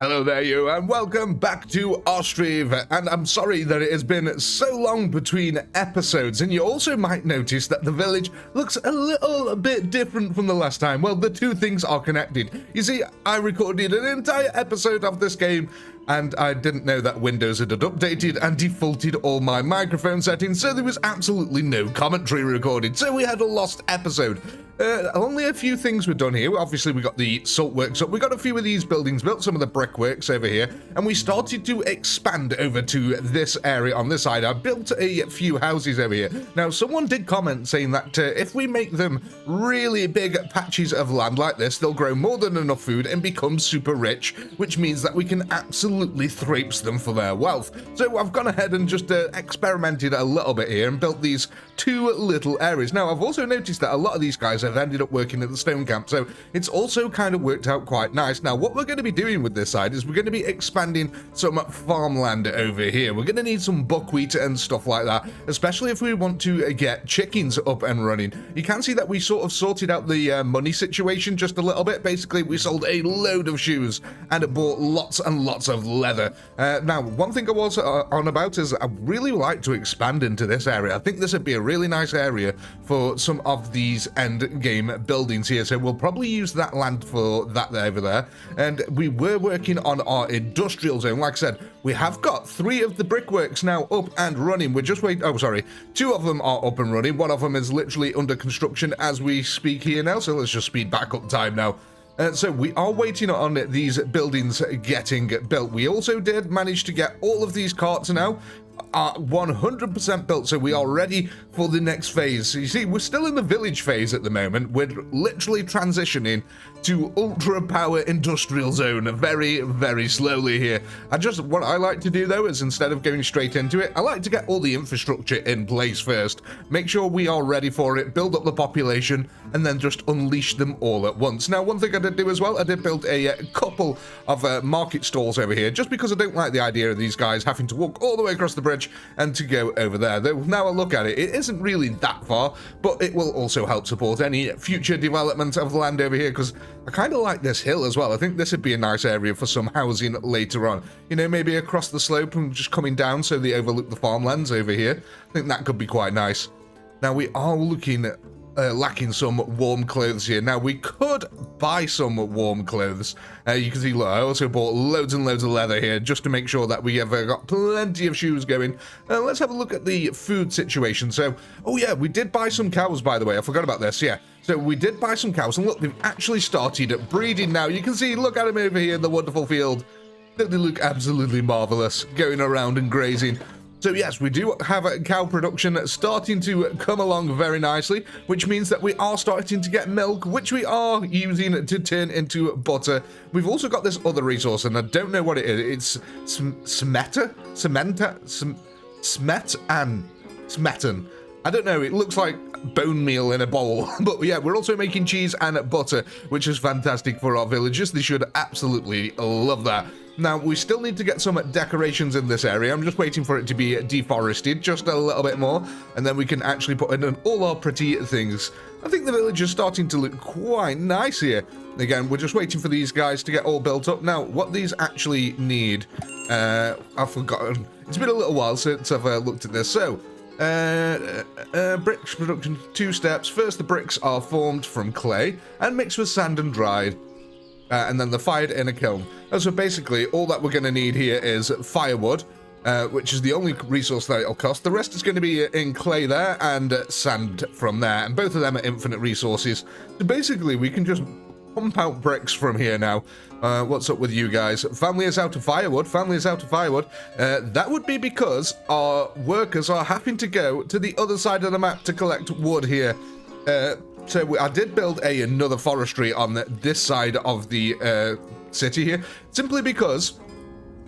Hello there, you, and welcome back to Ostriv. And I'm sorry that it has been so long between episodes, and you also might notice that the village looks a little bit different from the last time. Well, the two things are connected. You see, I recorded an entire episode of this game, and I didn't know that Windows had updated and defaulted all my microphone settings, so there was absolutely no commentary recorded, so we had a lost episode. Only a few things were done here. Obviously, we got the salt works up. We got a few of these buildings built, some of the brickworks over here, and we started to expand over to this area on this side. I built a few houses over here. Now, someone did comment saying that if we make them really big patches of land like this, they'll grow more than enough food and become super rich, which means that we can absolutely traipse them for their wealth. So I've gone ahead and just experimented a little bit here and built these two little areas. Now, I've also noticed that a lot of these guys have ended up working at the stone camp, so it's also kind of worked out quite nice. Now, what we're going to be doing with this side is we're going to be expanding some farmland over here. We're going to need some buckwheat and stuff like that, especially if we want to get chickens up and running. You can see that we sort of sorted out the money situation just a little bit. Basically, we sold a load of shoes and bought lots and lots of leather. Now, one thing I was on about is I really like to expand into this area. I think this would be a really nice area for some of these end game buildings here, so we'll probably use that land for that over there. And we were working on our industrial zone. Like I said, we have got 3 of the brickworks now up and running. We're just waiting. Oh, sorry, 2 of them are up and running. One of them is literally under construction as we speak here now, so let's just speed back up time now. So we are waiting on these buildings getting built. We also did manage to get all of these carts now 100% built, so we are ready for the next phase. So you see, we're still in the village phase at the moment. We're literally transitioning to ultra power industrial zone very, very slowly here. What I like to do though is, instead of going straight into it, I like to get all the infrastructure in place first, make sure we are ready for it, build up the population, and then just unleash them all at once. Now, one thing I did do as well, I did build a couple of market stalls over here, just because I don't like the idea of these guys having to walk all the way across the bridge and to go over there. Though now I look at it, it isn't really that far, but it will also help support any future development of the land over here, because I kind of like this hill as well. I think this would be a nice area for some housing later on. You know, maybe across the slope and just coming down so they overlook the farmlands over here. I think that could be quite nice. Now, we are looking at lacking some warm clothes here. Now, we could buy some warm clothes. You can see, look, I also bought loads and loads of leather here just to make sure that we have got plenty of shoes going. Let's have a look at the food situation. So, oh yeah, we did buy some cows, by the way. I forgot about this, yeah. So we did buy some cows, and look, they've actually started breeding now. You can see, look at them over here in the wonderful field. They look absolutely marvelous, going around and grazing. So yes, we do have a cow production starting to come along very nicely, which means that we are starting to get milk, which we are using to turn into butter. We've also got this other resource, and I don't know what it is. It's smetan. I don't know, it looks like bone meal in a bowl. But yeah, we're also making cheese and butter, which is fantastic for our villagers. They should absolutely love that. Now, we still need to get some decorations in this area. I'm just waiting for it to be deforested just a little bit more, and then we can actually put in all our pretty things. I think the village is starting to look quite nice here. Again, we're just waiting for these guys to get all built up. Now, what these actually need, I've forgotten. It's been a little while since I've looked at this. So, bricks production, 2 steps. First, the bricks are formed from clay and mixed with sand and dried. And then they're fired in a kiln. So basically, all that we're going to need here is firewood, which is the only resource that it'll cost. The rest is going to be in clay there and sand from there, and both of them are infinite resources. So basically, we can just pump out bricks from here now. What's up with you guys? Family is out of firewood. Family is out of firewood. That would be because our workers are having to go to the other side of the map to collect wood here. So I did build another forestry on this side of the city here, simply because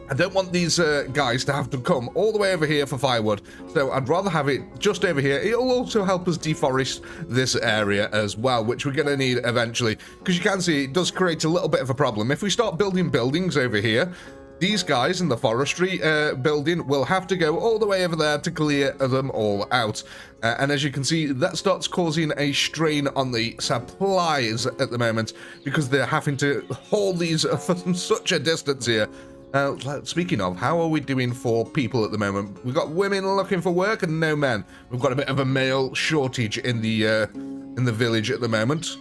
I don't want these guys to have to come all the way over here for firewood. So I'd rather have it just over here. It'll also help us deforest this area as well, which we're going to need eventually, because you can see it does create a little bit of a problem. If we start building buildings over here, these guys in the forestry building will have to go all the way over there to clear them all out. And as you can see, that starts causing a strain on the supplies at the moment because they're having to haul these from such a distance here. Speaking of, how are we doing for people at the moment? We've got women looking for work and no men. We've got a bit of a male shortage in the village at the moment.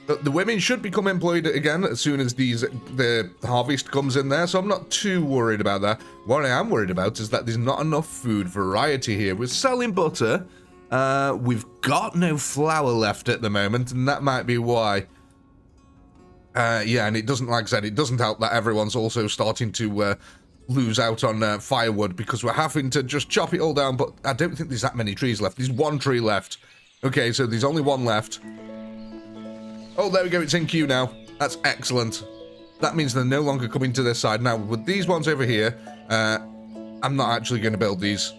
But the women should become employed again as soon as the harvest comes in there, so I'm not too worried about that. What I am worried about is that there's not enough food variety here. We're selling butter. We've got no flour left at the moment, and that might be why. Yeah, and it doesn't, like I said, it doesn't help that everyone's also starting to lose out on firewood because we're having to just chop it all down, but I don't think there's that many trees left. There's one tree left. Okay, so there's only one left. Oh, there we go, it's in queue now. That's excellent. That means they're no longer coming to this side. Now, with these ones over here, I'm not actually going to build these.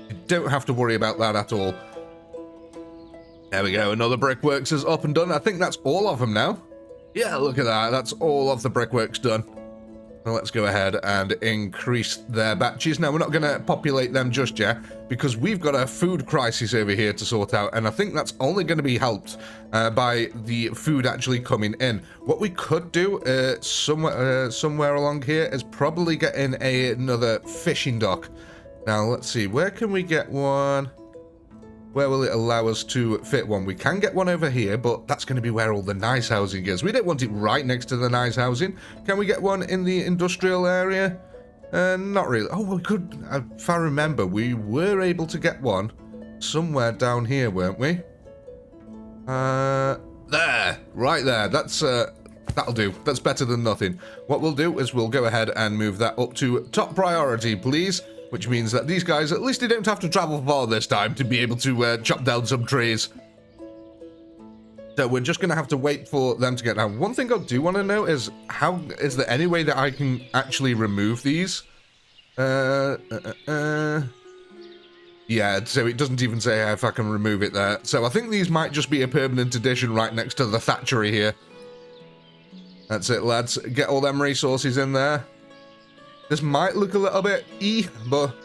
You don't have to worry about that at all. There we go, another brickworks is up and done. I think that's all of them now. Yeah, look at that. That's all of the brickworks done. So let's go ahead and increase their batches. Now, we're not going to populate them just yet because we've got a food crisis over here to sort out, and I think that's only going to be helped by the food actually coming in. What we could do somewhere along here is probably get in another fishing dock. Now, let's see. Where can we get one? Where will it allow us to fit one? We can get one over here, but that's going to be where all the nice housing is. We don't want it right next to the nice housing. Can we get one in the industrial area? Not really. Oh, we could. If I remember, we were able to get one somewhere down here, weren't we? There. Right there. That's, that'll do. That's better than nothing. What we'll do is we'll go ahead and move that up to top priority, please. Which means that these guys, at least they don't have to travel far this time to be able to chop down some trees. So we're just going to have to wait for them to get down. One thing I do want to know is, is there any way that I can actually remove these? Yeah, so it doesn't even say if I can remove it there. So I think these might just be a permanent addition right next to the thatchery here. That's it, lads. Get all them resources in there. This might look a little bit but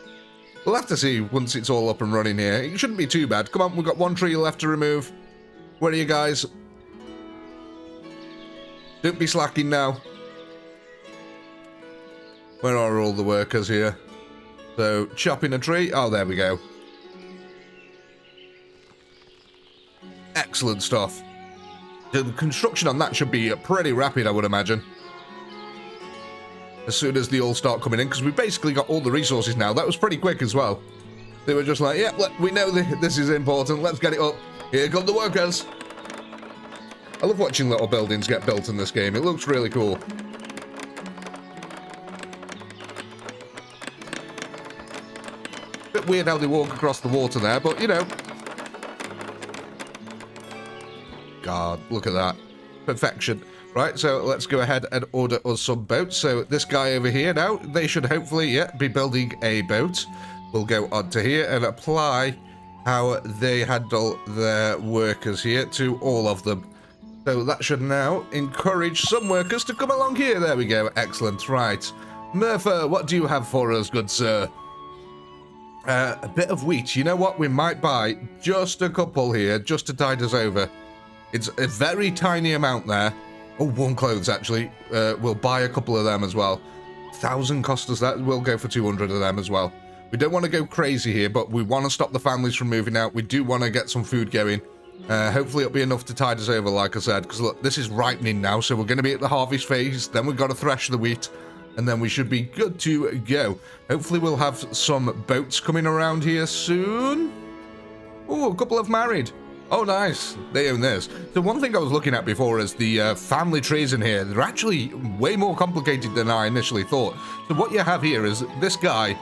we'll have to see once it's all up and running here. It shouldn't be too bad. Come on, we've got one tree left to remove. Where are you guys? Don't be slacking now. Where are all the workers here? So, chopping a tree. Oh, there we go. Excellent stuff. The construction on that should be pretty rapid, I would imagine. As soon as they all start coming in, because we basically got all the resources now. That was pretty quick as well. They were just like, yeah, we know this is important. Let's get it up. Here come the workers. I love watching little buildings get built in this game. It looks really cool. Bit weird how they walk across the water there, but, you know. God, look at that. Perfection. Right, so let's go ahead and order us some boats. So this guy over here now, they should hopefully, yeah, be building a boat. We'll go onto here and apply how they handle their workers here to all of them. So that should now encourage some workers to come along here. There we go. Excellent. Right. Murphy, what do you have for us, good sir? A bit of wheat. You know what? We might buy just a couple here just to tide us over. It's a very tiny amount there. Oh, warm clothes, actually. We'll buy a couple of them as well. 1,000 cost us that. We'll go for 200 of them as well. We don't want to go crazy here, but we want to stop the families from moving out. We do want to get some food going. Hopefully it'll be enough to tide us over, like I said. Because, look, this is ripening now, so we're going to be at the harvest phase. Then we've got to thresh the wheat. And then we should be good to go. Hopefully we'll have some boats coming around here soon. Oh, a couple have married. Oh, nice. They own this. So one thing I was looking at before is the family trees in here. They're actually way more complicated than I initially thought. So what you have here is this guy,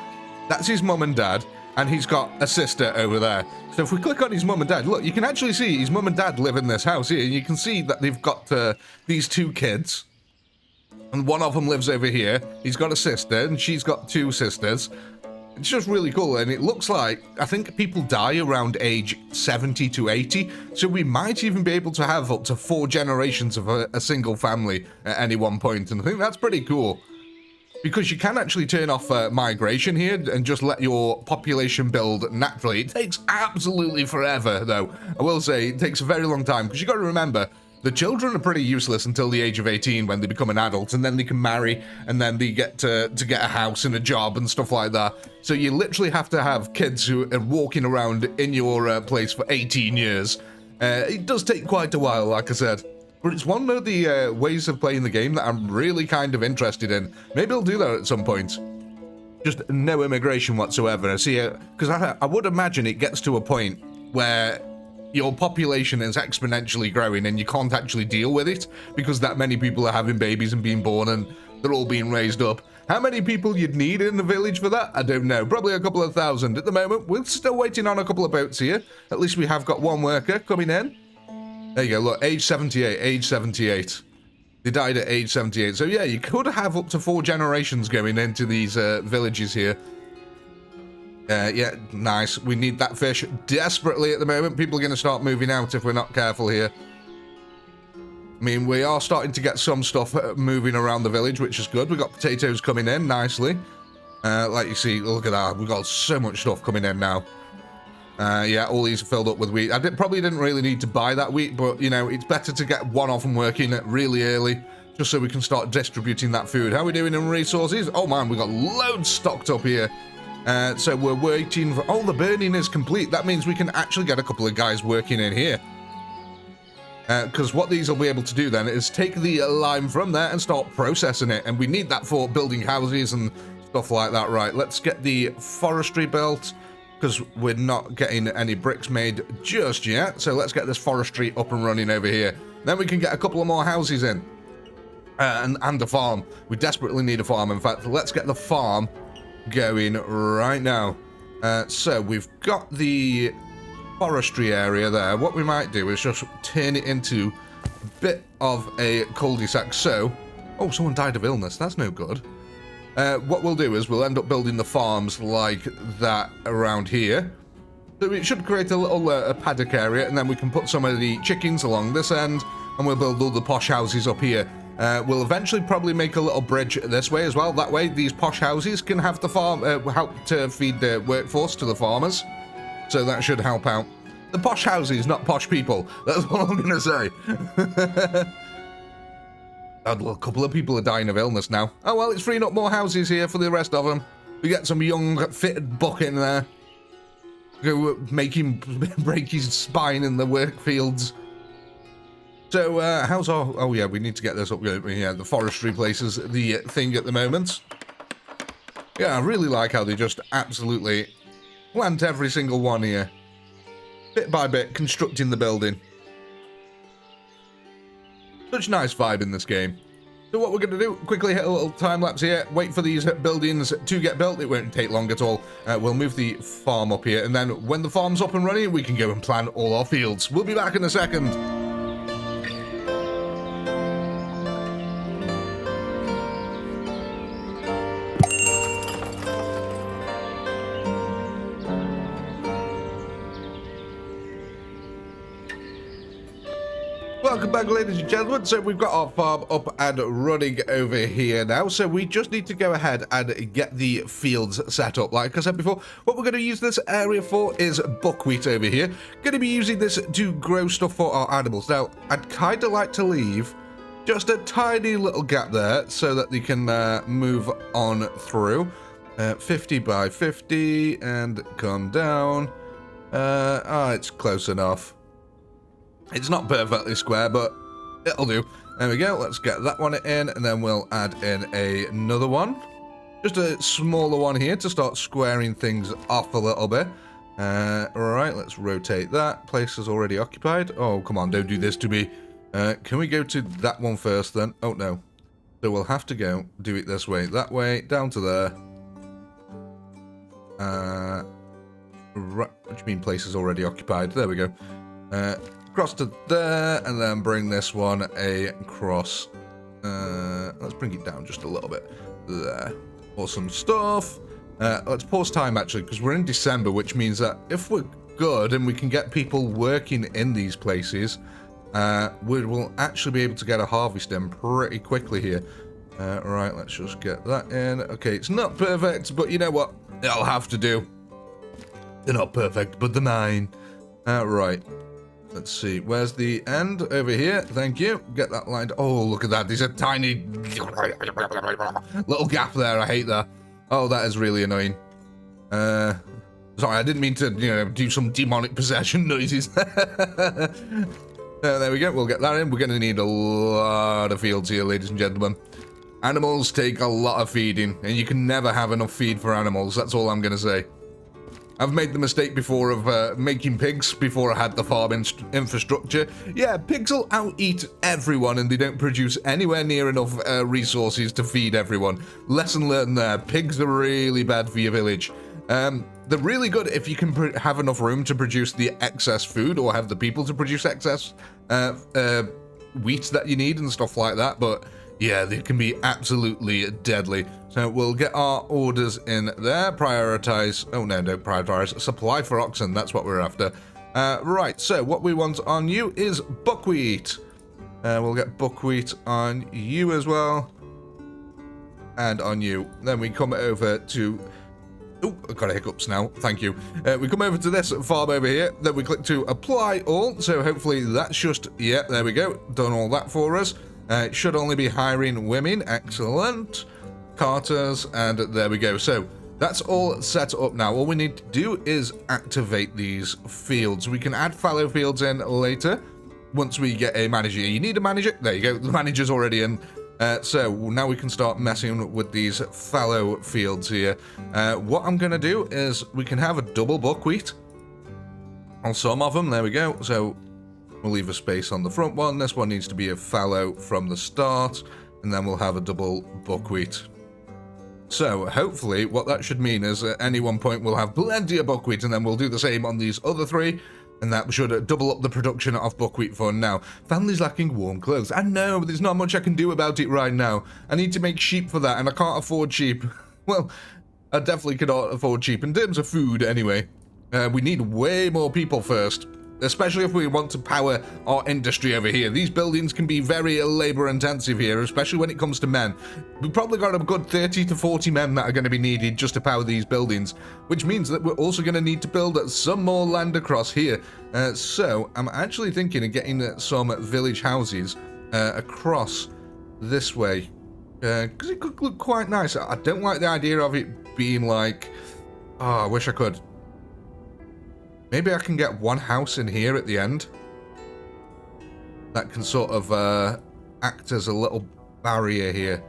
that's his mum and dad, and he's got a sister over there. So if we click on his mum and dad, look, you can actually see his mum and dad live in this house here. And you can see that they've got these two kids. And one of them lives over here. He's got a sister, and she's got two sisters. It's just really cool, and it looks like, I think people die around age 70 to 80, so we might even be able to have up to 4 generations of a single family at any one point, and I think that's pretty cool. because you can actually turn off migration here and just let your population build naturally. It takes absolutely forever, though. I will say it takes a very long time, because you've got to remember, the children are pretty useless until the age of 18 when they become an adult, and then they can marry, and then they get to get a house and a job and stuff like that. So you literally have to have kids who are walking around in your place for 18 years. It does take quite a while, like I said. But it's one of the ways of playing the game that I'm really kind of interested in. Maybe I'll do that at some point. Just no immigration whatsoever. I see it, because I would imagine it gets to a point where your population is exponentially growing and you can't actually deal with it because that many people are having babies and being born and they're all being raised up. How many people you'd need in the village for that? I don't know. Probably a couple of thousand. At the moment, we're still waiting on a couple of boats here. At least we have got one worker coming in. There you go, look, age 78, age 78. They died at age 78. So yeah, you could have up to 4 generations going into these villages here. Yeah, nice. We need that fish desperately at the moment. People are going to start moving out if we're not careful here. I mean, we are starting to get some stuff moving around the village, which is good. We've got potatoes coming in nicely. Like you see, look at that. We've got so much stuff coming in now. Yeah, all these are filled up with wheat. I probably didn't really need to buy that wheat, but, you know, it's better to get one off and working really early, just so we can start distributing that food. How are we doing in resources? Oh, man, we've got loads stocked up here. So we're waiting for... Oh, the burning is complete. That means we can actually get a couple of guys working in here. Because what these will be able to do then is take the lime from there and start processing it. And we need that for building houses and stuff like that. Right, let's get the forestry built, because we're not getting any bricks made just yet. So let's get this forestry up and running over here. Then we can get a couple of more houses in. And a farm. We desperately need a farm. In fact, let's get the farm going right now. So we've got the forestry area there. What we might do is just turn it into a bit of a cul-de-sac. So, oh, someone died of illness. That's no good. What we'll do is we'll end up building the farms like that around here. So it should create a little a paddock area, and then we can put some of the chickens along this end, and we'll build all the posh houses up here. We'll eventually probably make a little bridge this way as well. That way, these posh houses can have the farm help to feed the workforce to the farmers. So that should help out. The posh houses, not posh people. That's what I'm going to say. A couple of people are dying of illness now. Oh, well, it's freeing up more houses here for the rest of them. We get some young, fit buck in there. Go make him break his spine in the work fields. So, how's our... Oh, yeah, we need to get this up. Yeah, the forestry place is the thing at the moment. Yeah, I really like how they just absolutely plant every single one here. Bit by bit, constructing the building. Such a nice vibe in this game. So what we're going to do, quickly hit a little time-lapse here, wait for these buildings to get built. It won't take long at all. We'll move the farm up here, and then when the farm's up and running, we can go and plant all our fields. We'll be back in a second. Welcome back, ladies and gentlemen. So we've got our farm up and running over here now. So we just need to go ahead and get the fields set up. Like I said before, what we're going to use this area for is buckwheat over here. Going to be using this to grow stuff for our animals. Now, I'd kind of like to leave just a tiny little gap there so that they can move on through. 50 by 50 and come down. It's close enough. It's not perfectly square, but it'll do. There we go. Let's get that one in, and then we'll add in another one. Just a smaller one here to start squaring things off a little bit. Alright, let's rotate that. Place is already occupied. Oh, come on, don't do this to me. Can we go to that one first, then? Oh, no. So we'll have to go do it this way. That way, down to there. Right, what do you mean place is already occupied? There we go. Across to there, and then bring this one across. Let's bring it down just a little bit. There. Awesome stuff. Let's pause time, actually, because we're in December, which means that if we're good and we can get people working in these places, we will actually be able to get a harvest in pretty quickly here. Right, let's just get that in. Okay, it's not perfect, but you know what? It'll have to do. They're not perfect, but they're mine. Right. Let's see. Where's the end? Over here. Thank you. Get that lined. Oh, look at that. There's a tiny little gap there. I hate that. Oh, that is really annoying. Sorry, I didn't mean to, do some demonic possession noises. There we go. We'll get that in. We're going to need a lot of fields here, ladies and gentlemen. Animals take a lot of feeding, and you can never have enough feed for animals. That's all I'm going to say. I've made the mistake before of making pigs before I had the farm infrastructure. Yeah, pigs will out-eat everyone and they don't produce anywhere near enough resources to feed everyone. Lesson learned there. Pigs are really bad for your village. They're really good if you can have enough room to produce the excess food or have the people to produce excess wheat that you need and stuff like that, but yeah, they can be absolutely deadly. So we'll get our orders in there. Prioritize. Oh, no, don't prioritize. Supply for oxen. That's what we're after. Right, so what we want on you is buckwheat. We'll get buckwheat on you as well. And on you. Then we come over to... Oh, I've got hiccups now. Thank you. We come over to this farm over here. Then we click to apply all. So hopefully that's just... Yeah, there we go. Done all that for us. It should only be hiring women. Excellent. Carters, and there we go. So that's all set up now. All we need to do is activate these fields. We can add fallow fields in later once we get a manager. You need a manager? There you go. The manager's already in. So now we can start messing with these fallow fields here. What I'm going to do is we can have a double buckwheat on some of them. There we go. So we'll leave a space on the front one. This one needs to be a fallow from the start, and then we'll have a double buckwheat. So hopefully what that should mean is at any one point we'll have plenty of buckwheat, and then we'll do the same on these other three, and that should double up the production of buckwheat for now. Family's lacking warm clothes. I know, but there's not much I can do about it right now. I need to make sheep for that, and I can't afford sheep. Well, I definitely cannot afford sheep in terms of food anyway. We need way more people first. Especially if we want to power our industry over here. These buildings can be very labor intensive here, especially when it comes to men. We've probably got a good 30 to 40 men that are going to be needed just to power these buildings, which means that we're also going to need to build some more land across here. So I'm actually thinking of getting some village houses across this way, because it could look quite nice. I don't like the idea of it being like, oh, I wish I could. Maybe I can get one house in here at the end. That can sort of act as a little barrier here.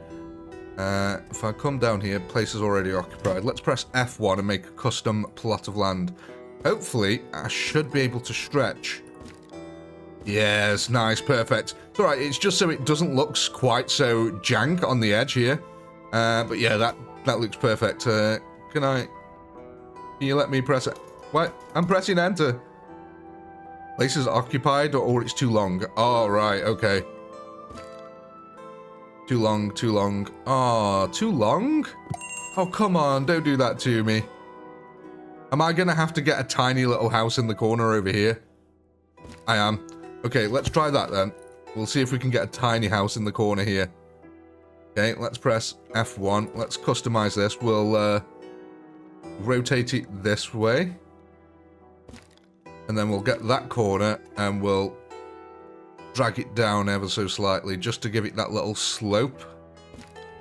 If I come down here, place is already occupied. Let's press F1 and make a custom plot of land. Hopefully, I should be able to stretch. Yes, nice, perfect. It's alright, it's just so it doesn't look quite so jank on the edge here. But yeah, that looks perfect. Can you let me press it? What? I'm pressing enter. Place is occupied or it's too long. Oh, right, okay. Too long, too long. Oh, too long? Oh, come on, don't do that to me. Am I gonna have to get a tiny little house in the corner over here? I am. Okay, let's try that then. We'll see if we can get a tiny house in the corner here. Okay, let's press F1. Let's customize this. We'll rotate it this way. And then we'll get that corner and we'll drag it down ever so slightly just to give it that little slope.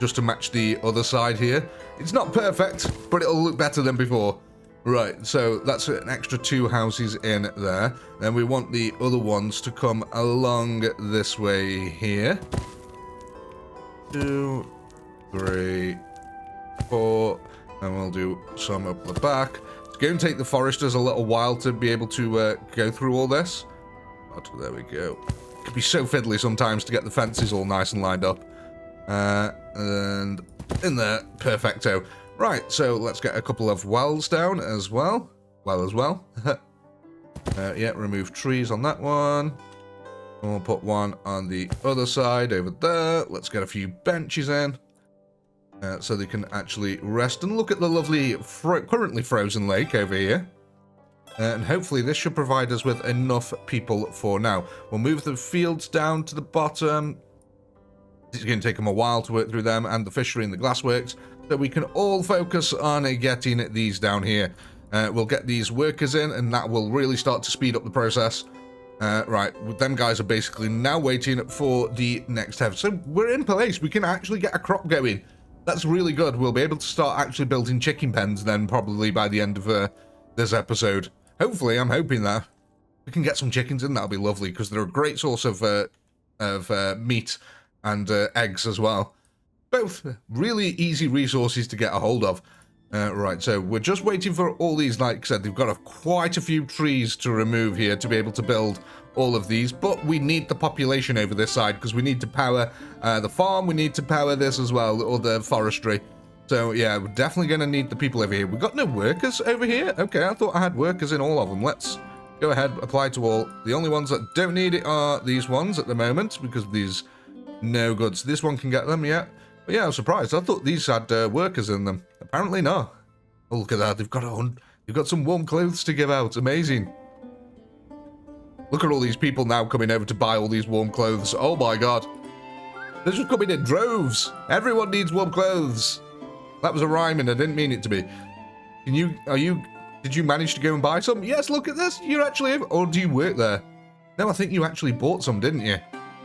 Just to match the other side here. It's not perfect, but it'll look better than before. Right, so that's an extra 2 houses in there. Then we want the other ones to come along this way here. 2, 3, 4, and we'll do some up the back. It's going to take the foresters a little while to be able to go through all this. But there we go. It can be so fiddly sometimes to get the fences all nice and lined up. And in there, perfecto. Right, so let's get a couple of wells down as well. Yeah, remove trees on that one. And we'll put one on the other side over there. Let's get a few benches in. So they can actually rest and look at the lovely currently frozen lake over here. And hopefully this should provide us with enough people for now. We'll move the fields down to the bottom. It's going to take them a while to work through them, and the fishery and the glassworks, so we can all focus on getting these down here. We'll get these workers in, and that will really start to speed up the process. Right, them guys are basically now waiting for the next harvest. So we're in place. We can actually get a crop going. That's really good. We'll be able to start actually building chicken pens then, probably by the end of this episode. Hopefully, I'm hoping that we can get some chickens in. That'll be lovely, because they're a great source of meat and eggs as well. Both really easy resources to get a hold of. Right, so we're just waiting for all these. Like I said, they've got quite a few trees to remove here to be able to build all of these, but we need the population over this side because we need to power the farm, we need to power this as well, or the forestry. So yeah, we're definitely going to need the people over here. We've got no workers over here? Okay, I thought I had workers in all of them. Let's go ahead, apply to all. The only ones that don't need it are these ones at the moment, because these no goods. This one can get them, yeah. But yeah, I was surprised. I thought these had workers in them. Apparently not. Oh, look at that. They've got some warm clothes to give out. Amazing. Look at all these people now coming over to buy all these warm clothes. Oh my god. They're just coming in droves. Everyone needs warm clothes. That was a rhyme and I didn't mean it to be. Did you manage to go and buy some? Yes, look at this. You're actually, or do you work there? No, I think you actually bought some, didn't you?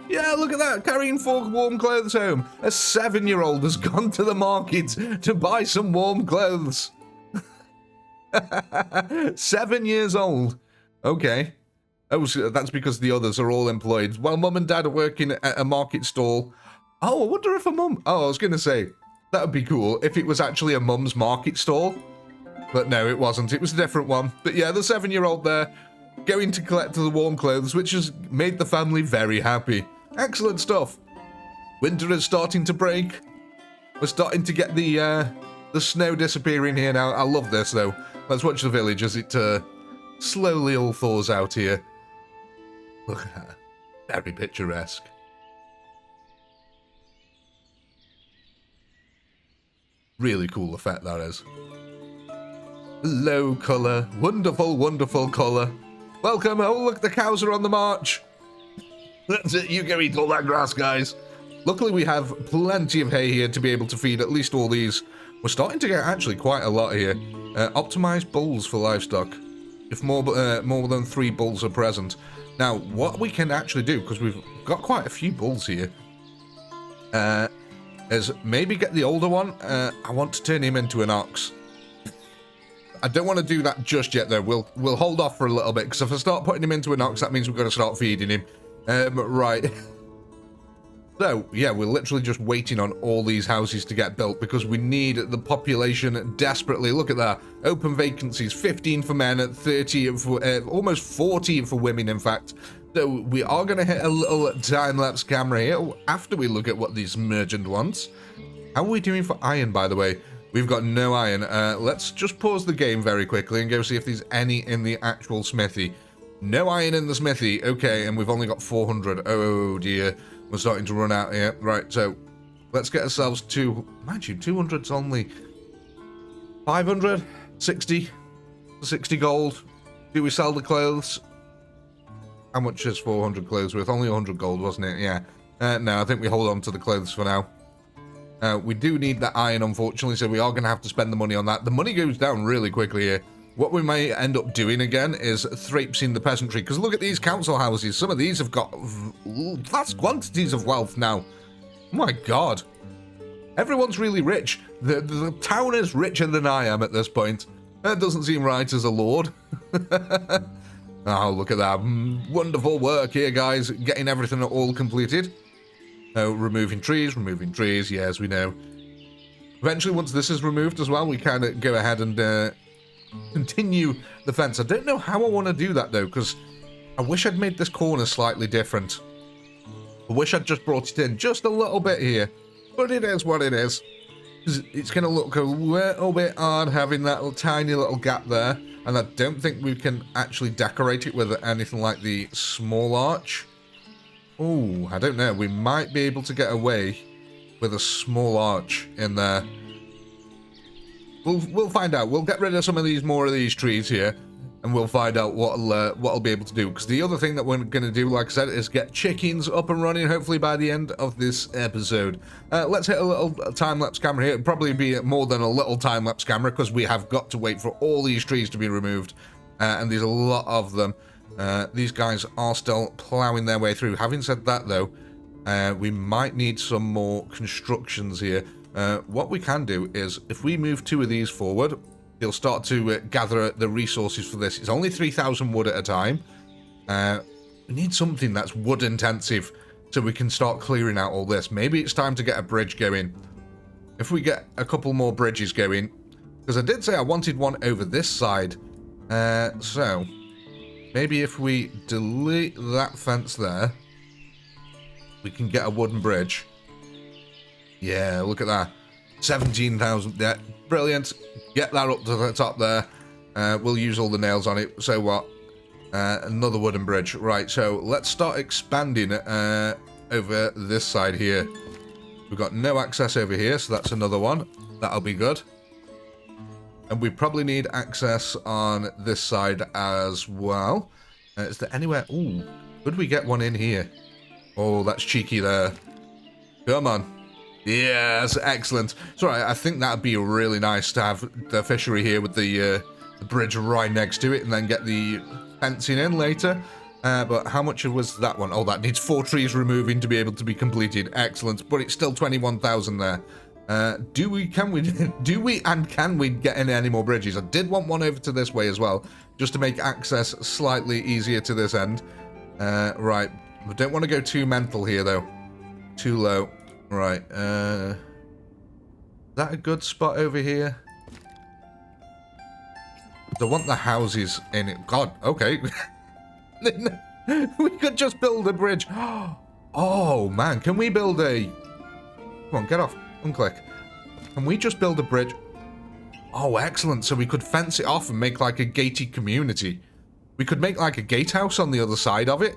Yeah, look at that, carrying 4 warm clothes home. A 7-year-old has gone to the market to buy some warm clothes. 7 years old. Okay. Oh, so that's because the others are all employed. While mum and dad are working at a market stall. Oh, I wonder if a mum... Oh, I was going to say, that would be cool if it was actually a mum's market stall. But no, it wasn't. It was a different one. But yeah, the 7-year-old there going to collect the warm clothes, which has made the family very happy. Excellent stuff. Winter is starting to break. We're starting to get the snow disappearing here now. I love this, though. Let's watch the village as it slowly all thaws out here. Look at that. Very picturesque. Really cool effect, that is. Low colour. Wonderful, wonderful colour. Welcome. Oh, look, the cows are on the march. That's it, you go eat all that grass, guys. Luckily, we have plenty of hay here to be able to feed at least all these. We're starting to get actually quite a lot here. Optimize bulls for livestock. If more than 3 bulls are present. Now, what we can actually do, because we've got quite a few bulls here, is maybe get the older one. I want to turn him into an ox. I don't want to do that just yet, though. We'll hold off for a little bit, because if I start putting him into an ox, that means we've got to start feeding him. Right. So, yeah, we're literally just waiting on all these houses to get built because we need the population desperately. Look at that. Open vacancies, 15 for men, 30 for, almost 40 for women, in fact. So we are going to hit a little time-lapse camera here after we look at what these merchant wants. How are we doing for iron, by the way? We've got no iron. Let's just pause the game very quickly and go see if there's any in the actual smithy. No iron in the smithy. Okay, and we've only got 400. Oh, dear. We're starting to run out here. Right, so let's get ourselves to... Mind you, 200's only 500, 60 gold. Do we sell the clothes? How much is 400 clothes worth? Only 100 gold, wasn't it? Yeah. No, I think we hold on to the clothes for now. We do need that iron, unfortunately, so we are going to have to spend the money on that. The money goes down really quickly here. What we may end up doing again is traipsing the peasantry, because look at these council houses. Some of these have got vast quantities of wealth now. Oh my god. Everyone's really rich. The town is richer than I am at this point. That doesn't seem right as a lord. Oh, look at that. Wonderful work here, guys. Getting everything all completed. Oh, removing trees. Yes, we know. Eventually, once this is removed as well, we kind of go ahead and... continue the fence. I don't know how I want to do that, though, because I wish I'd made this corner slightly different. I wish I'd just brought it in just a little bit here. But it is what it is. It's going to look a little bit odd having that tiny little gap there. And I don't think we can actually decorate it with anything like the small arch. Oh, I don't know. We might be able to get away with a small arch in there. We'll find out. We'll get rid of some of these, more of these trees here. and we'll find out what I'll be able to do. Because the other thing that we're going to do, like I said, is get chickens up and running, hopefully by the end of this episode. Let's hit a little time-lapse camera here. It'll probably be more than a little time-lapse camera, because we have got to wait for all these trees to be removed, and there's a lot of them. These guys are still plowing their way through. Having said that, though, we might need some more constructions here. What we can do is, if we move 2 of these forward, they'll start to gather the resources for this. It's only 3,000 wood at a time. We need something that's wood intensive so we can start clearing out all this. Maybe it's time to get a bridge going. If we get a couple more bridges going, because I did say I wanted one over this side. So maybe if we delete that fence there, we can get a wooden bridge. Yeah, look at that. 17,000. Yeah, brilliant. Get that up to the top there. We'll use all the nails on it. So what? Another wooden bridge. Right, so let's start expanding over this side here. We've got no access over here, so that's another one. That'll be good. And we probably need access on this side as well. Is there anywhere? Ooh, could we get one in here? Oh, that's cheeky there. Come on. Yes, excellent. So I think that'd be really nice to have the fishery here with the bridge right next to it, and then get the fencing in later. But how much was that one? Oh, that needs 4 trees removing to be able to be completed. Excellent. But it's still 21,000 there. Can we get in any more bridges? I did want one over to this way as well, just to make access slightly easier to this end. Right. We don't want to go too mental here, though. Too low. Right. Is that a good spot over here? I want the houses in it. God, okay. We could just build a bridge. Oh, man. Can we build a... Come on, get off. Unclick. Can we just build a bridge? Oh, excellent. So we could fence it off and make like a gated community. We could make like a gatehouse on the other side of it.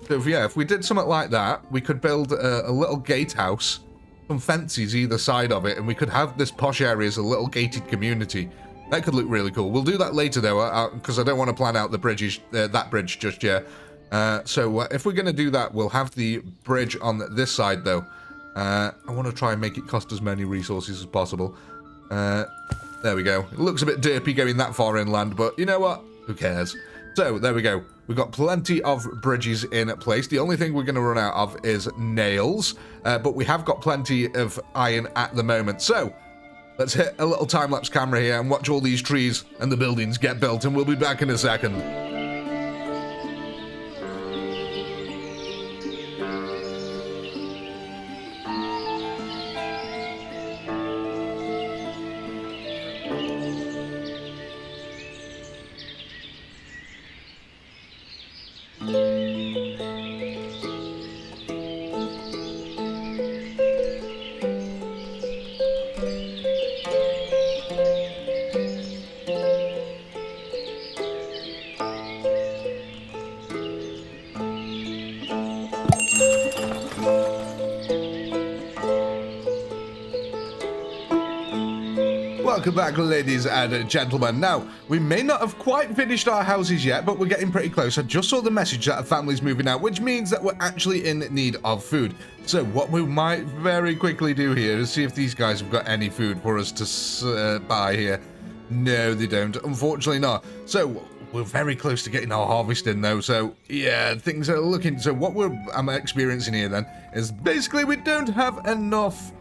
So if we did something like that, we could build a little gatehouse, some fences either side of it, and we could have this posh area as a little gated community. That could look really cool. We'll do that later, though, because I don't want to plan out the bridges, that bridge just yet. So if we're going to do that, we'll have the bridge on this side, though. I want to try and make it cost as many resources as possible. There we go. It looks a bit derpy going that far inland, but you know what? Who cares? So, there we go. We've got plenty of bridges in place. The only thing we're going to run out of is nails, but we have got plenty of iron at the moment. So, let's hit a little time-lapse camera here and watch all these trees and the buildings get built, and we'll be back in a second. Welcome back, ladies and gentlemen. Now, we may not have quite finished our houses yet, but we're getting pretty close. I just saw the message that a family's moving out, which means that we're actually in need of food. So what we might very quickly do here is see if these guys have got any food for us to buy here. No, they don't. Unfortunately not. So we're very close to getting our harvest in, though. So yeah, things are looking... So what I'm experiencing here, then, is basically we don't have enough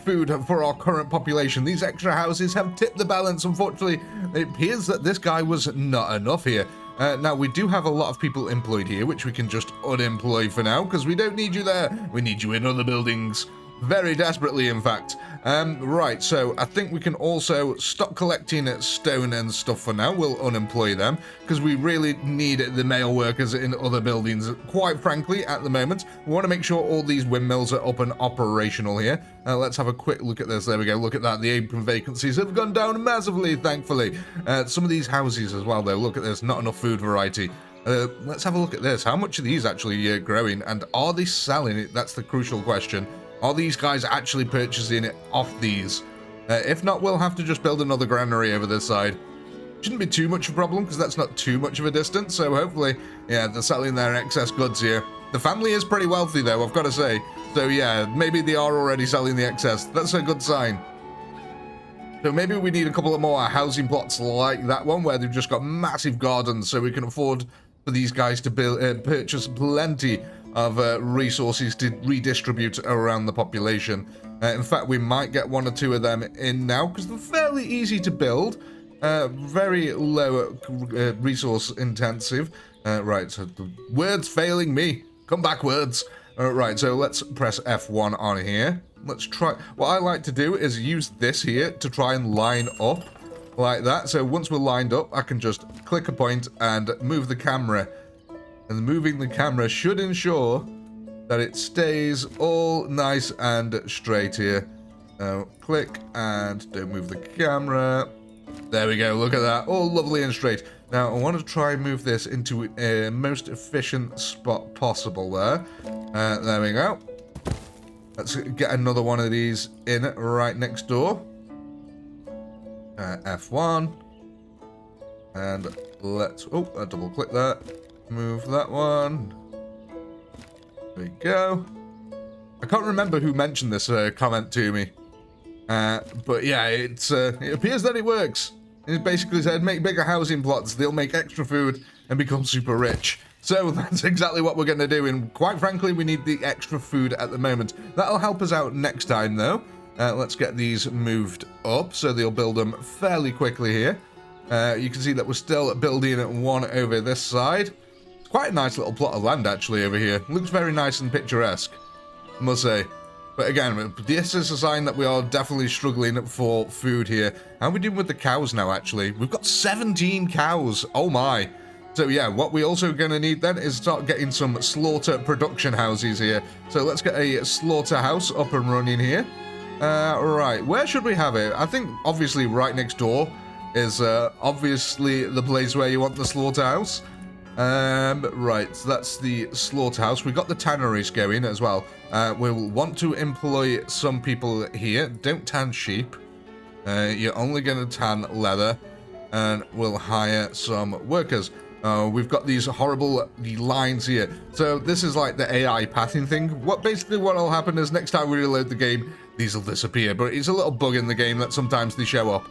food for our current population. These extra houses have tipped the balance. Unfortunately, it appears that this guy was not enough here. Now, we do have a lot of people employed here, which we can just unemploy for now, because we don't need you there. We need you in other buildings. Very desperately, in fact. Right, so I think we can also stop collecting stone and stuff for now. We'll unemploy them, because we really need the male workers in other buildings. Quite frankly, at the moment, we want to make sure all these windmills are up and operational here. Let's have a quick look at this. There we go. Look at that. The open vacancies have gone down massively, thankfully. Some of these houses as well, though. Look at this. Not enough food variety. Let's have a look at this. How much are these actually growing? And are they selling it? That's the crucial question. Are these guys actually purchasing it off these? If not, we'll have to just build another granary over this side. Shouldn't be too much of a problem because that's not too much of a distance. So hopefully, yeah, they're selling their excess goods here. The family is pretty wealthy though, I've got to say. So yeah, maybe they are already selling the excess. That's a good sign. So maybe we need a couple of more housing plots like that one where they've just got massive gardens so we can afford for these guys to purchase plenty of resources to redistribute around the population. In fact, we might get one or two of them in now because they're fairly easy to build. Very low resource intensive. Right, so the word's failing me. Come back, words. Right, so let's press F1 on here. Let's try. What I like to do is use this here to try and line up like that. So once we're lined up, I can just click a point and move the camera. And moving the camera should ensure that it stays all nice and straight here. Click and don't move the camera. There we go, look at that, all lovely and straight. Now, I want to try and move this into a most efficient spot possible there. There we go. Let's get another one of these in right next door. F1. And let's, oh, I double click that. Move that one. There we go. I can't remember who mentioned this comment to me. But yeah, it appears that it works. It basically said, make bigger housing plots, they'll make extra food and become super rich. So that's exactly what we're going to do, and quite frankly, we need the extra food at the moment. That'll help us out next time, though. Let's get these moved up, so they'll build them fairly quickly here. You can see that we're still building one over this side. It's quite a nice little plot of land, actually, over here. Looks very nice and picturesque, I must say. But again, this is a sign that we are definitely struggling for food here. How are we doing with the cows now, actually? We've got 17 cows. Oh, my. So, yeah, what we also going to need then is start getting some slaughter production houses here. So, let's get a slaughterhouse up and running here. Right, where should we have it? I think, obviously, right next door is obviously the place where you want the slaughterhouse. Right, so that's the slaughterhouse. We've got the tanneries going as well. We'll want to employ some people here. Don't tan sheep. You're only going to tan leather. And we'll hire some workers. We've got these horrible lines here. So this is like the AI pathing thing. Basically what will happen is next time we reload the game, these will disappear. But it's a little bug in the game that sometimes they show up.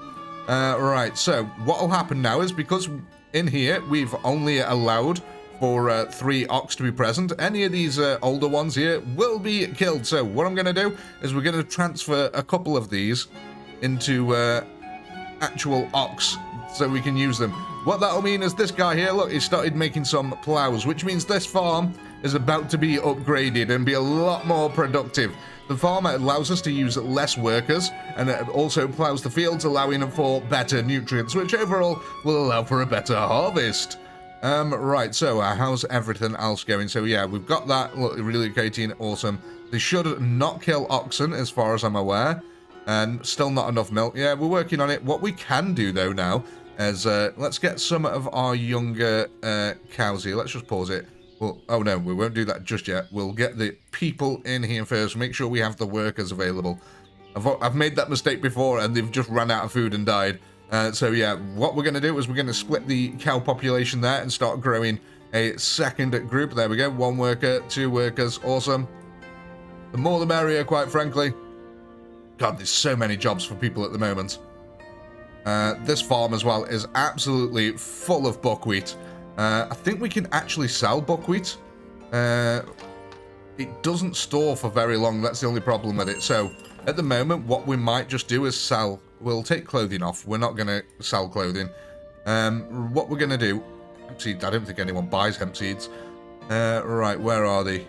Right, so what will happen now is because in here we've only allowed for 3 ox to be present. Any of these older ones here will be killed. So what I'm going to do is we're going to transfer a couple of these into actual ox so we can use them. What that'll mean is this guy here, look, he started making some plows, which means this farm is about to be upgraded and be a lot more productive. The farm allows us to use less workers, and it also plows the fields, allowing for better nutrients, which overall will allow for a better harvest. Right, so how's everything else going? So yeah, we've got that, look, relocating, awesome. They should not kill oxen, as far as I'm aware, and still not enough milk. Yeah, we're working on it. What we can do, though, now, is let's get some of our younger cows here. Let's just pause it. Well, oh no, we won't do that just yet. We'll get the people in here first, make sure we have the workers available. I've made that mistake before, and they've just run out of food and died. So yeah, what we're going to do is we're going to split the cow population there and start growing a second group. There we go, 1 worker, 2 workers, awesome. The more the merrier, quite frankly. God, there's so many jobs for people at the moment. This farm as well is absolutely full of buckwheat. I think we can actually sell buckwheat. It doesn't store for very long, that's the only problem with it. So, at the moment, what we might just do is sell. We'll take clothing off. We're not going to sell clothing. What we're going to do... Hemp seeds, I don't think anyone buys hemp seeds. Right, where are they?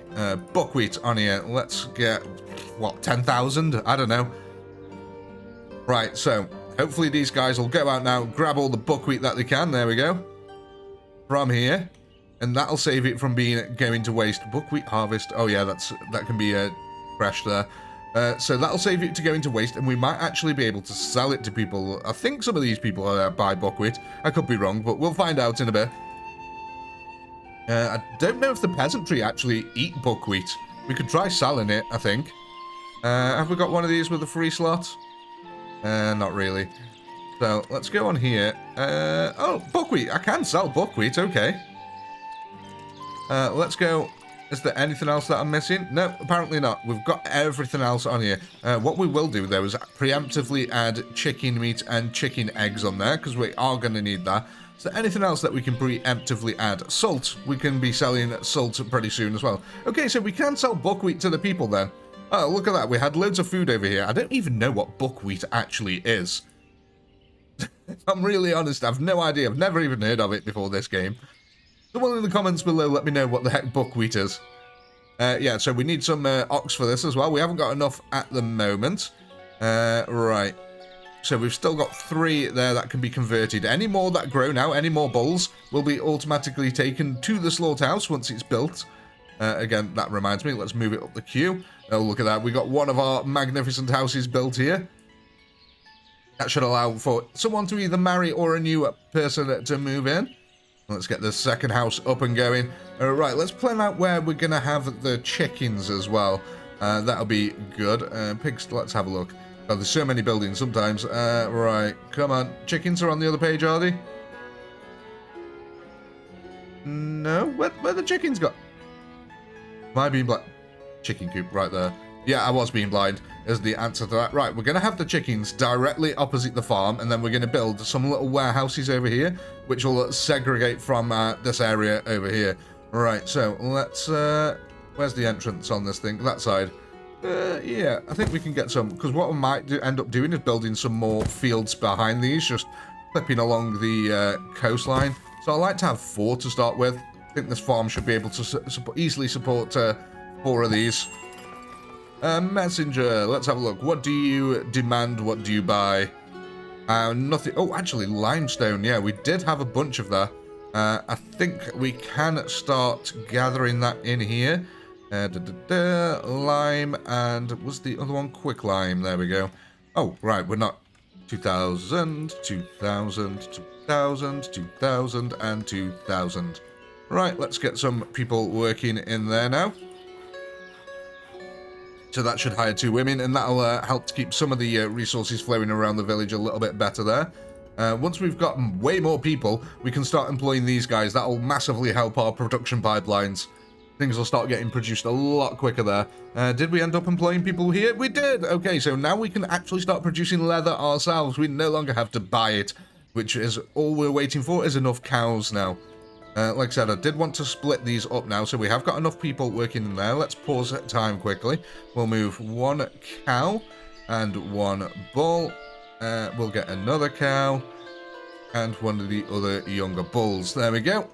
Buckwheat on here. Let's get, what, 10,000? I don't know. Right, so, hopefully these guys will go out now, grab all the buckwheat that they can. There we go. From here. And that'll save it from going to waste. Buckwheat harvest. Oh yeah, that can be fresh there. So that'll save it to going to waste, and we might actually be able to sell it to people. I think some of these people buy buckwheat. I could be wrong, but we'll find out in a bit. I don't know if the peasantry actually eat buckwheat. We could try selling it, I think. Have we got one of these with a free slot? Not really. So let's go on here. Oh, buckwheat. I can sell buckwheat. Okay. Let's go. Is there anything else that I'm missing? No, apparently not. We've got everything else on here. What we will do, though, is preemptively add chicken meat and chicken eggs on there, because we are going to need that. Is there anything else that we can preemptively add? Salt. We can be selling salt pretty soon as well. Okay, so we can sell buckwheat to the people then. Oh, look at that. We had loads of food over here. I don't even know what buckwheat actually is. If I'm really honest, I've no idea. I've never even heard of it before this game. Someone in the comments below, let me know what the heck buckwheat is. Yeah, so we need some ox for this as well. We haven't got enough at the moment. Right. So we've still got 3 there that can be converted. Any more that grow now, any more bulls, will be automatically taken to the slaughterhouse once it's built. Again, that reminds me, let's move it up the queue. Oh, look at that. We got one of our magnificent houses built here. That should allow for someone to either marry or a new person to move in. Let's get the second house up and going. Right, let's plan out where we're going to have the chickens as well. That'll be good. Pigs, let's have a look. Oh, there's so many buildings sometimes. Right, come on. Chickens are on the other page, are they? No? Where the chickens got? Am I being blind? Chicken coop right there. Yeah, I was being blind, is the answer to that. Right, we're going to have the chickens directly opposite the farm, and then we're going to build some little warehouses over here, which will segregate from this area over here. Right, so let's... where's the entrance on this thing? That side. Yeah, I think we can get some, because what we might end up doing is building some more fields behind these, just clipping along the coastline. So I like to have 4 to start with. I think this farm should be able to easily support 4 of these. Messenger, let's have a look. What do you demand? What do you buy? Nothing. Oh, actually, limestone. Yeah, we did have a bunch of that. I think we can start gathering that in here. Lime, and was the other one quick lime? There we go. Oh, right, we're not. 2,000, 2,000, 2,000, 2,000, and 2,000. Right, let's get some people working in there now. So that should hire 2 women, and that'll help to keep some of the resources flowing around the village a little bit better there. Once we've got way more people, we can start employing these guys. That'll massively help our production pipelines. Things will start getting produced a lot quicker there. Did we end up employing people here? We did! Okay, so now we can actually start producing leather ourselves. We no longer have to buy it, which is all we're waiting for is enough cows now. Like I said, I did want to split these up now, so we have got enough people working in there. Let's pause at time quickly. We'll move 1 cow and 1 bull. We'll get another cow and 1 of the other younger bulls. There we go.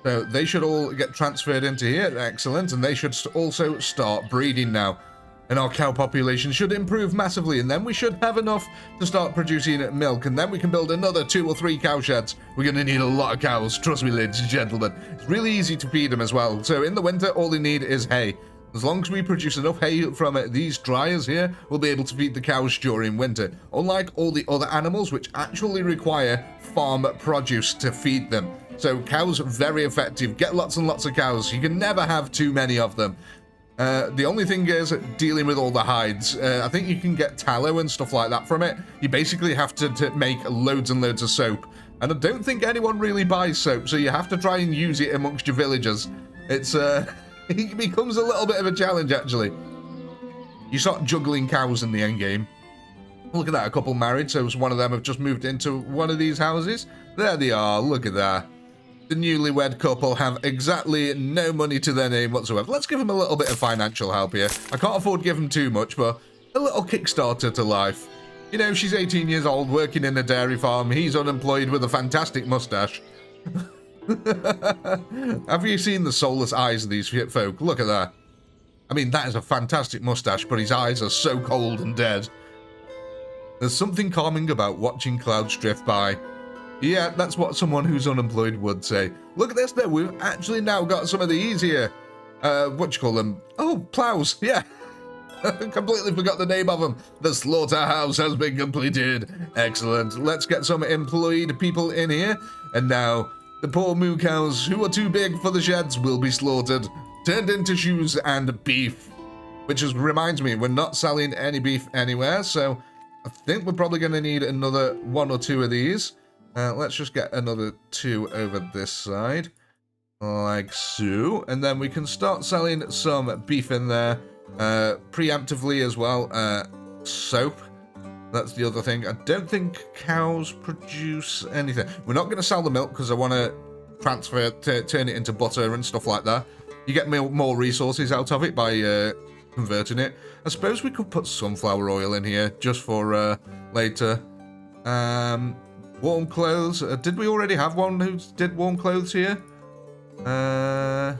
So they should all get transferred into here. Excellent. And they should also start breeding now. And our cow population should improve massively, and then we should have enough to start producing milk, and then we can build another 2 or 3 cow sheds. We're going to need a lot of cows, trust me, ladies and gentlemen. It's really easy to feed them as well. So in the winter, all they need is hay. As long as we produce enough hay from these dryers here, we'll be able to feed the cows during winter. Unlike all the other animals, which actually require farm produce to feed them. So cows are very effective. Get lots and lots of cows. You can never have too many of them. The only thing is dealing with all the hides. I think you can get tallow and stuff like that from it. You basically have to make loads and loads of soap. And I don't think anyone really buys soap, so you have to try and use it amongst your villagers. It's, it becomes a little bit of a challenge, actually. You start juggling cows in the end game. Look at that, a couple married, so one of them have just moved into one of these houses. There they are, look at that. The newlywed couple have exactly no money to their name whatsoever. Let's give them a little bit of financial help here. I can't afford to give them too much, but a little Kickstarter to life. You know, she's 18 years old, working in a dairy farm. He's unemployed with a fantastic mustache. Have you seen the soulless eyes of these folk? Look at that. I mean, that is a fantastic mustache, but his eyes are so cold and dead. There's something calming about watching clouds drift by. Yeah, that's what someone who's unemployed would say. Look at this though, we've actually now got some of these here. What do you call them? Oh, plows, yeah. Completely forgot the name of them. The slaughterhouse has been completed. Excellent. Let's get some employed people in here. And now, the poor moo cows who are too big for the sheds will be slaughtered, turned into shoes and beef. Which reminds me, we're not selling any beef anywhere, so I think we're probably going to need another 1 or 2 of these. Let's just get another 2 over this side. Like so. And then we can start selling some beef in there. Preemptively as well. Soap. That's the other thing. I don't think cows produce anything. We're not going to sell the milk because I want to transfer, turn it into butter and stuff like that. You get more resources out of it by converting it. I suppose we could put sunflower oil in here just for later. Warm clothes. Did we already have one who did warm clothes here? That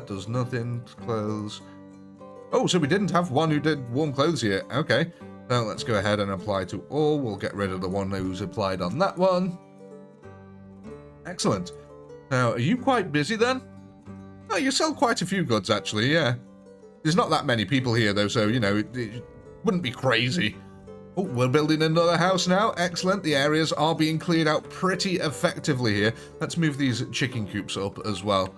does nothing. Clothes. Oh, so we didn't have one who did warm clothes here. Okay. So let's go ahead and apply to all. We'll get rid of the one who's applied on that one. Excellent. Now, are you quite busy then? Oh, you sell quite a few goods, actually, yeah. There's not that many people here, though, so, you know, it wouldn't be crazy. Oh, we're building another house now. Excellent. The areas are being cleared out pretty effectively here. Let's move these chicken coops up as well.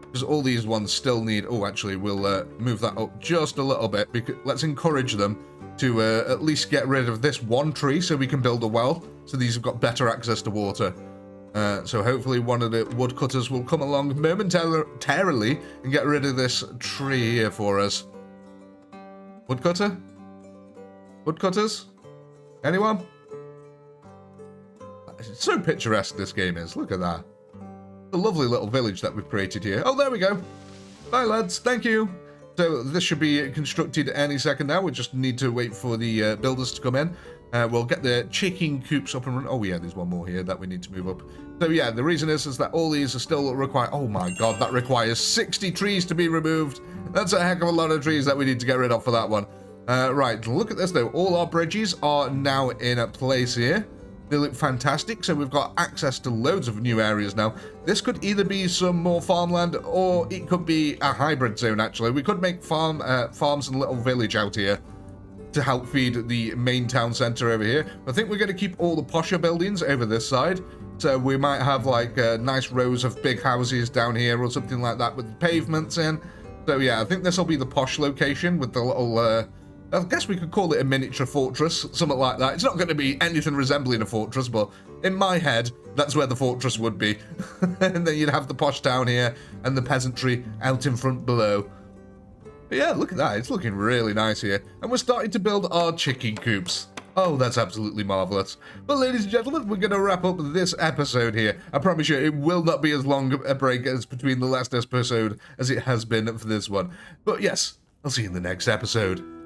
Because all these ones still need... Oh, actually, we'll move that up just a little bit. Because let's encourage them to at least get rid of this one tree so we can build a well. So these have got better access to water. So hopefully one of the woodcutters will come along momentarily and get rid of this tree here for us. Woodcutter? Woodcutters? Anyone? It's so picturesque this game is. Look at that. A lovely little village that we've created here. Oh, there we go. Bye, lads. Thank you. So this should be constructed any second now. We just need to wait for the builders to come in. We'll get the chicken coops up and running. Oh, yeah, there's one more here that we need to move up. So, yeah, the reason is that all these are still required. Oh, my God, that requires 60 trees to be removed. That's a heck of a lot of trees that we need to get rid of for that one. Right, look at this, though. All our bridges are now in a place here. They look fantastic, so we've got access to loads of new areas now. This could either be some more farmland, or it could be a hybrid zone, actually. We could make farms and a little village out here to help feed the main town centre over here. I think we're going to keep all the posher buildings over this side. So we might have, like, nice rows of big houses down here or something like that with the pavements in. So, yeah, I think this will be the posh location with the little... I guess we could call it a miniature fortress, something like that. It's not going to be anything resembling a fortress, but in my head, that's where the fortress would be. And then you'd have the posh town here and the peasantry out in front below. But yeah, look at that. It's looking really nice here. And we're starting to build our chicken coops. Oh, that's absolutely marvellous. But ladies and gentlemen, we're going to wrap up this episode here. I promise you, it will not be as long a break as between the last episode as it has been for this one. But yes, I'll see you in the next episode.